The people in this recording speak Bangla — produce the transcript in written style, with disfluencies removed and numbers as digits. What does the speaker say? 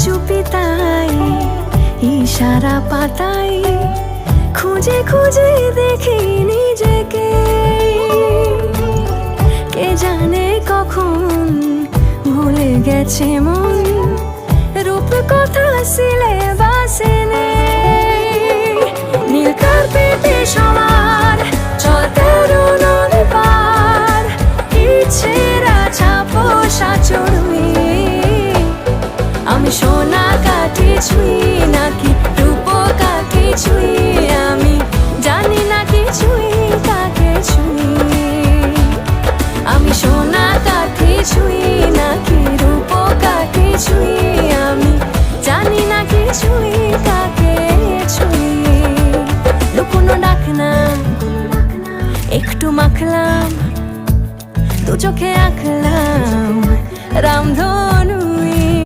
চুপি তাই ইশারা পাতাই খুঁজে খুঁজে দেখি নিজেকে। কে জানে কখন ভুলে গেছে মন, রূপ কথা সিলেবাসে নেই। নীল কার্পেটে সবার চলতে নদী পার, ইচ্ছেরা ছাপোষা চড়ুই। আমি সোনা কাঠি ছুঁই নাকি রূপ কাঠি ছুঁই, আমি জানি না কিছুই কাকে ছুঁই। আমি সোনা কাঠি ছুঁই